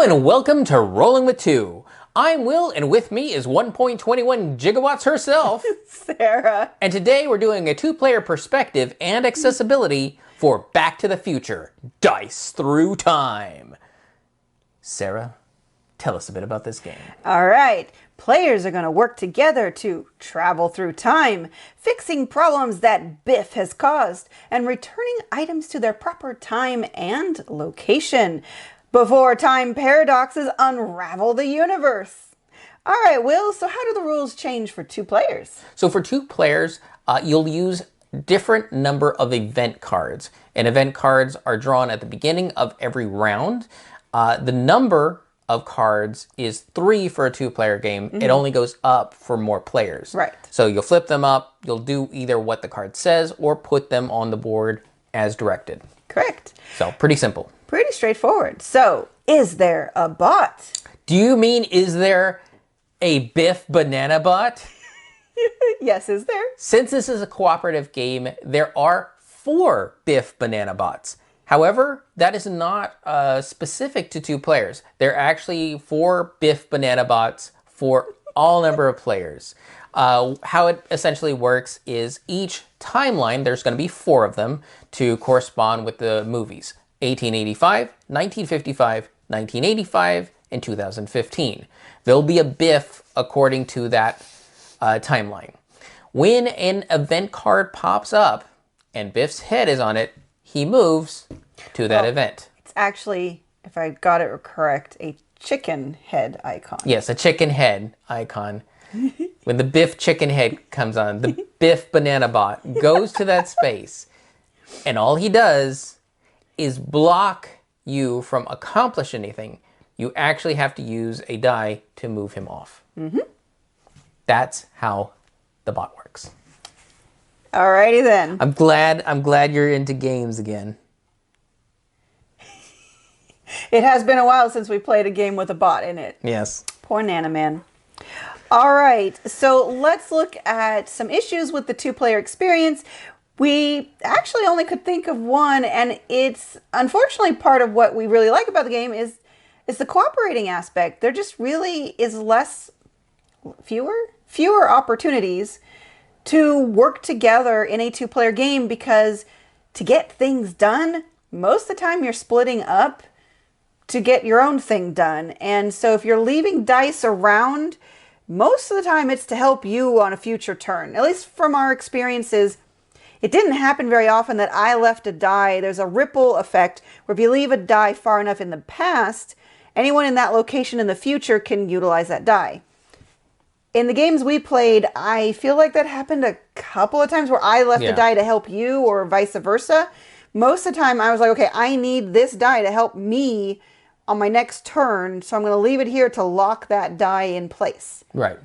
Hello and welcome to Rolling with Two. I'm Will, and with me is 1.21 gigawatts herself, Sarah. And today we're doing a two-player perspective and accessibility for Back to the Future: Dice Through Time. Sarah, tell us a bit about this game. All right. Players are going to work together to travel through time, fixing problems that Biff has caused, and returning items to their proper time and location before time paradoxes unravel the universe. All right, Will, so how do the rules change for two players? So for two players, you'll use different number of event cards. And event cards are drawn at the beginning of every round. The number of cards is 3 for a two-player game. Mm-hmm. It only goes up for more players. Right. So you'll flip them up. You'll do either what the card says or put them on the board as directed. Correct. So pretty simple. Pretty straightforward. So, is there a bot? Do you mean, is there a Biff Banana Bot? Yes, is there? Since this is a cooperative game, there are 4 Biff Banana Bots. However, that is not specific to two players. There are actually 4 Biff Banana Bots for all number of players. How it essentially works is each timeline, there's going to be 4 of them to correspond with the movies. 1885, 1955, 1985, and 2015. There'll be a Biff according to that timeline. When an event card pops up and Biff's head is on it, he moves to that event. It's actually, if I got it correct, a chicken head icon. Yes, a chicken head icon. When the Biff chicken head comes on, the Biff Banana Bot goes to that space, and all he does is block you from accomplishing anything. You actually have to use a die to move him off. Mm-hmm. That's how the bot works. Alrighty then. I'm glad you're into games again. It has been a while since we played a game with a bot in it. Yes. Poor Nana Man. All right, so let's look at some issues with the two-player experience. We actually only could think of one, and it's unfortunately part of what we really like about the game is the cooperating aspect. There just really is fewer opportunities to work together in a two-player game, because to get things done, most of the time you're splitting up to get your own thing done. And so if you're leaving dice around, most of the time it's to help you on a future turn. At least from our experiences, it didn't happen very often that I left a die. There's a ripple effect where if you leave a die far enough in the past, anyone in that location in the future can utilize that die. In the games we played, I feel like that happened a couple of times where I left a die to help you or vice versa. Most of the time I was like, okay, I need this die to help me on my next turn, so I'm going to leave it here to lock that die in place. Right.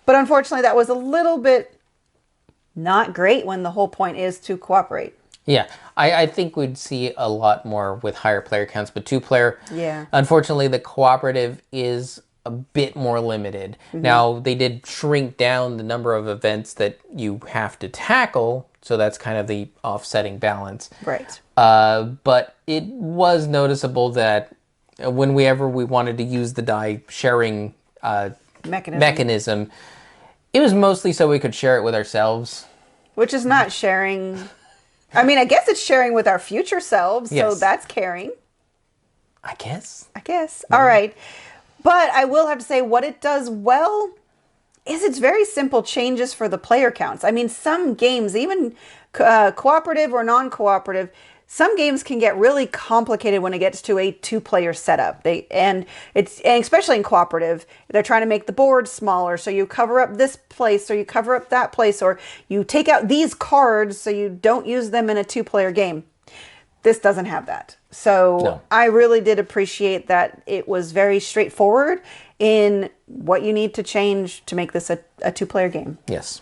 But unfortunately, that was a little bit not great when the whole point is to cooperate. Yeah, I think we'd see a lot more with higher player counts, but two-player, yeah. Unfortunately, the cooperative is a bit more limited. Mm-hmm. Now, they did shrink down the number of events that you have to tackle, so that's kind of the offsetting balance. Right. But it was noticeable that whenever we wanted to use the die sharing mechanism, it was mostly so we could share it with ourselves. Which is not sharing. I mean, I guess it's sharing with our future selves, yes. So that's caring. I guess. Mm-hmm. All right. But I will have to say what it does well is it's very simple changes for the player counts. I mean, some games, even cooperative or non-cooperative, some games can get really complicated when it gets to a two-player setup. And especially in cooperative, they're trying to make the board smaller, so you cover up this place or you cover up that place, or you take out these cards so you don't use them in a two-player game. This doesn't have that. So no. I really did appreciate that it was very straightforward in what you need to change to make this a two-player game. Yes.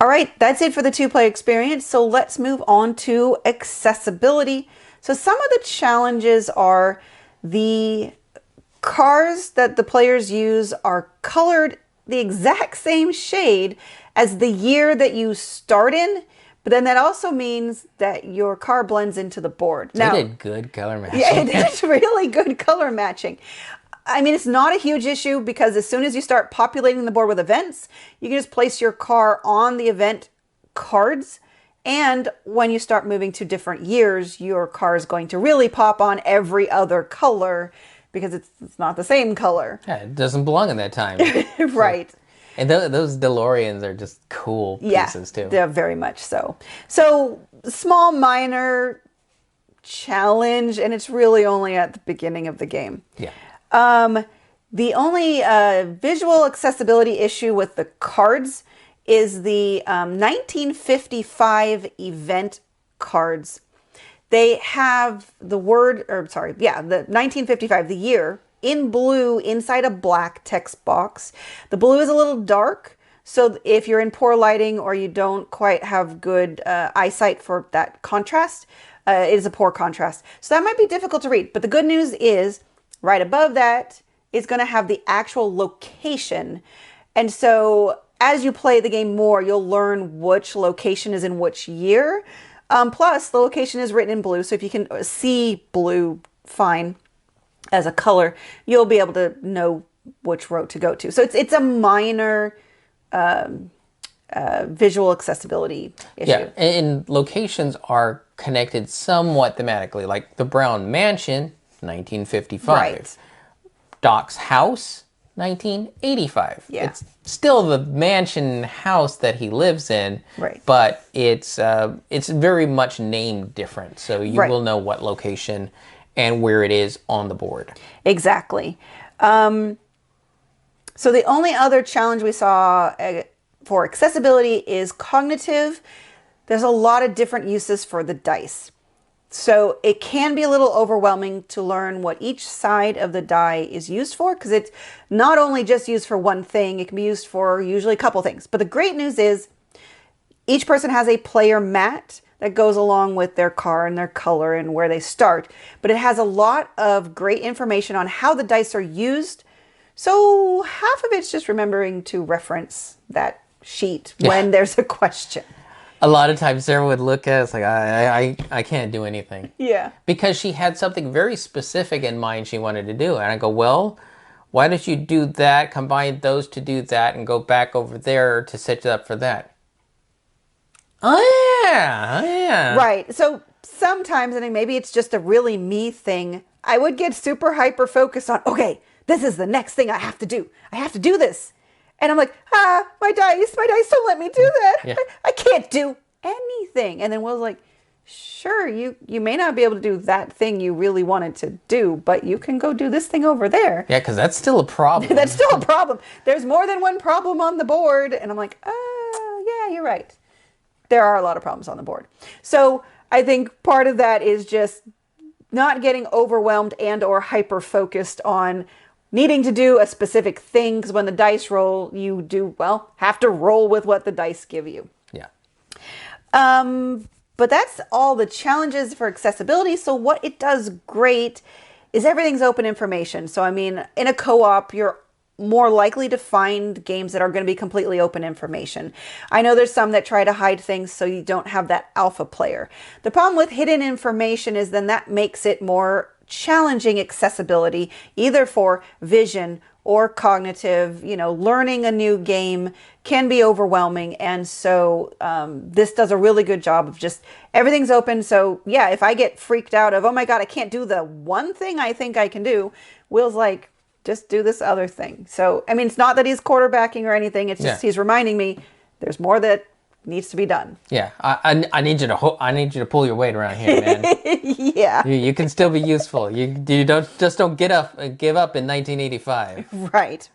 All right, that's it for the two-player experience. So let's move on to accessibility. So some of the challenges are the cars that the players use are colored the exact same shade as the year that you start in, But then that also means that your car blends into the board. They did good color matching. Yeah, it's really good color matching. I mean, it's not a huge issue because as soon as you start populating the board with events, you can just place your car on the event cards. And when you start moving to different years, your car is going to really pop on every other color because it's not the same color. Yeah, it doesn't belong in that time. Right. So, and those DeLoreans are just cool pieces too. They're very much so. So small, minor challenge, and it's really only at the beginning of the game. Yeah. The only visual accessibility issue with the cards is the 1955 event cards. They have the the 1955, the year, in blue inside a black text box. The blue is a little dark, so if you're in poor lighting or you don't quite have good eyesight for that contrast, it is a poor contrast. So that might be difficult to read. But the good news is, right above that is going to have the actual location. And so as you play the game more, you'll learn which location is in which year. Plus, the location is written in blue, so if you can see blue fine as a color, you'll be able to know which road to go to. So it's a minor visual accessibility issue. Yeah, and locations are connected somewhat thematically, like the Brown Mansion, 1955. Right. Doc's house, 1985. Yeah. It's still the mansion house that he lives in, Right. but it's very much named different, so you Right. will know what location and where it is on the board. Exactly. So the only other challenge we saw for accessibility is cognitive. There's a lot of different uses for the dice. So it can be a little overwhelming to learn what each side of the die is used for, because it's not only just used for one thing, it can be used for usually a couple things. But the great news is each person has a player mat that goes along with their car and their color and where they start. But it has a lot of great information on how the dice are used. So half of it's just remembering to reference that sheet when there's a question. A lot of times Sarah would look at us like, I can't do anything. Yeah. Because she had something very specific in mind she wanted to do. And I go, well, why don't you do that, combine those to do that, and go back over there to set you up for that? Oh, yeah. Right. So sometimes, and maybe it's just a really me thing, I would get super hyper focused on, okay, this is the next thing I have to do. I have to do this. And I'm like, my dice don't let me do that. Yeah. I can't do anything. And then Will's like, sure, you may not be able to do that thing you really wanted to do, but you can go do this thing over there. Yeah, because that's still a problem. That's still a problem. There's more than one problem on the board. And I'm like, yeah, you're right. There are a lot of problems on the board. So I think part of that is just not getting overwhelmed and or hyper focused on needing to do a specific thing, because when the dice roll, you have to roll with what the dice give you. Yeah. But that's all the challenges for accessibility. So what it does great is everything's open information. So I mean, in a co-op, you're more likely to find games that are going to be completely open information. I know there's some that try to hide things so you don't have that alpha player. The problem with hidden information is then that makes it more challenging accessibility, either for vision or cognitive. Learning a new game can be overwhelming. And so this does a really good job of just everything's open. So yeah, if I get freaked out of, oh my God, I can't do the one thing I think I can do, Will's like, just do this other thing. So, I mean, it's not that he's quarterbacking or anything. It's just he's reminding me there's more that needs to be done. Yeah, I need you to pull your weight around here, man. Yeah. You can still be useful. You don't give up in 1985. Right.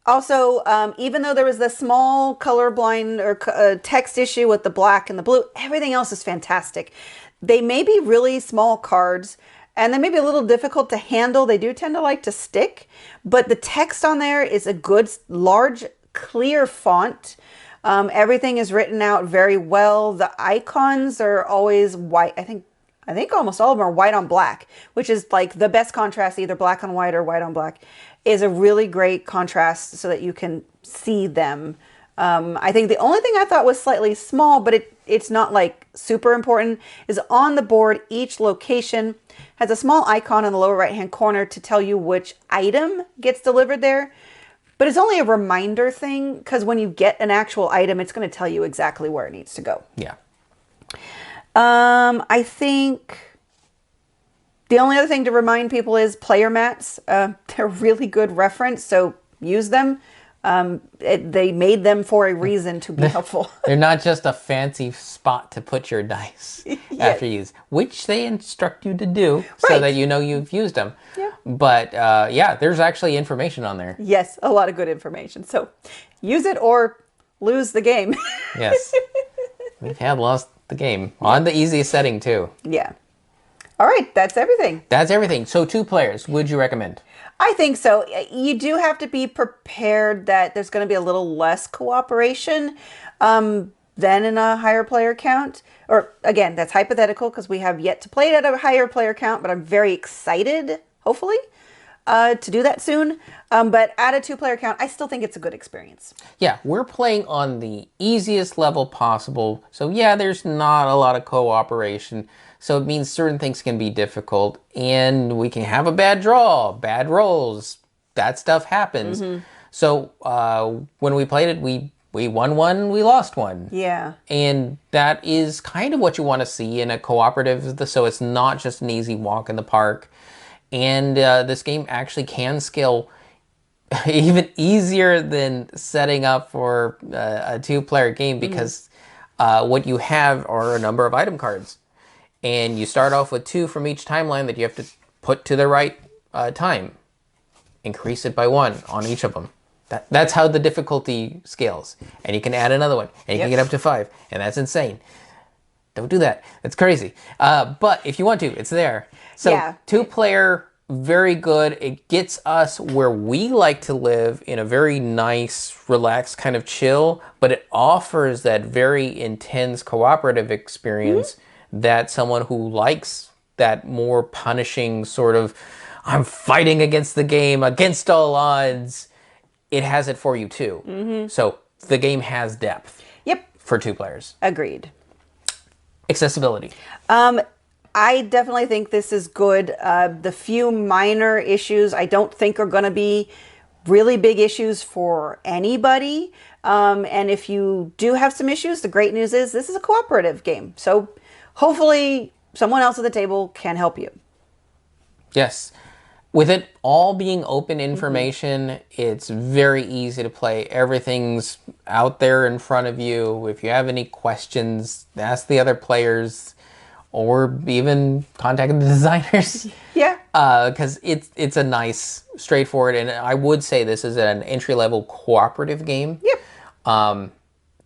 Also, even though there was the small colorblind or text issue with the black and the blue, everything else is fantastic. They may be really small cards, and they may be a little difficult to handle. They do tend to like to stick, but the text on there is a good, large, clear font. Everything is written out very well. The icons are always white. I think almost all of them are white on black, which is like the best contrast, either black on white or white on black, is a really great contrast so that you can see them I think the only thing I thought was slightly small, but it's not like super important, is on the board, each location has a small icon in the lower right-hand corner to tell you which item gets delivered there. But it's only a reminder thing, because when you get an actual item, it's going to tell you exactly where it needs to go. Yeah. I think the only other thing to remind people is player mats. They're a really good reference, so use them. They made them for a reason to be helpful. They're not just a fancy spot to put your dice after use, which they instruct you to do so that you know you've used them. Yeah. But yeah, there's actually information on there. Yes, a lot of good information. So use it or lose the game. Yes. We've had lost the game on the easiest setting too. Yeah. All right, that's everything. That's everything. So 2 players, would you recommend? I think so. You do have to be prepared that there's going to be a little less cooperation than in a higher player count. Or again, that's hypothetical because we have yet to play it at a higher player count, but I'm very excited, hopefully, to do that soon. But at a 2-player count, I still think it's a good experience. Yeah, we're playing on the easiest level possible. So yeah, there's not a lot of cooperation. So it means certain things can be difficult, and we can have a bad draw, bad rolls. That stuff happens. So when we played it, we won 1, we lost 1. Yeah. And that is kind of what you want to see in a cooperative, so it's not just an easy walk in the park. And this game actually can scale even easier than setting up for a 2-player game, because what you have are a number of item cards. And you start off with 2 from each timeline that you have to put to the right time. Increase it by 1 on each of them. That's how the difficulty scales. And you can add another one. And you can get up to 5. And that's insane. Don't do that. That's crazy. But if you want to, it's there. So 2-player, very good. It gets us where we like to live, in a very nice, relaxed kind of chill. But it offers that very intense cooperative experience that someone who likes that more punishing sort of, I'm fighting against the game, against all odds, it has it for you too. So the game has depth. Yep. For 2 players. Agreed. Accessibility. I definitely think this is good. The few minor issues I don't think are going to be really big issues for anybody. And if you do have some issues, the great news is this is a cooperative game. So hopefully someone else at the table can help you. Yes. With it all being open information, it's very easy to play. Everything's out there in front of you. If you have any questions, ask the other players, or even contact the designers. Yeah. Because it's a nice, straightforward, and I would say this is an entry-level cooperative game. Yep.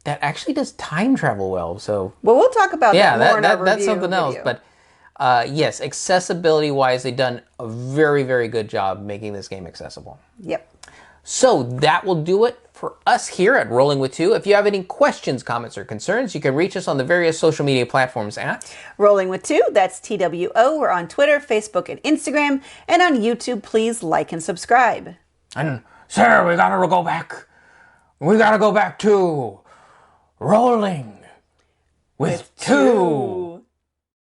That actually does time travel well. So well, we'll talk about that more in our that's review something else. video. But yes, accessibility-wise, they've done a very, very good job making this game accessible. Yep. So that will do it for us here at Rolling with Two. If you have any questions, comments, or concerns, you can reach us on the various social media platforms at Rolling with Two, that's TWO. We're on Twitter, Facebook, and Instagram. And on YouTube, please like and subscribe. And sir, we gotta go back. We gotta go back to Rolling with Two.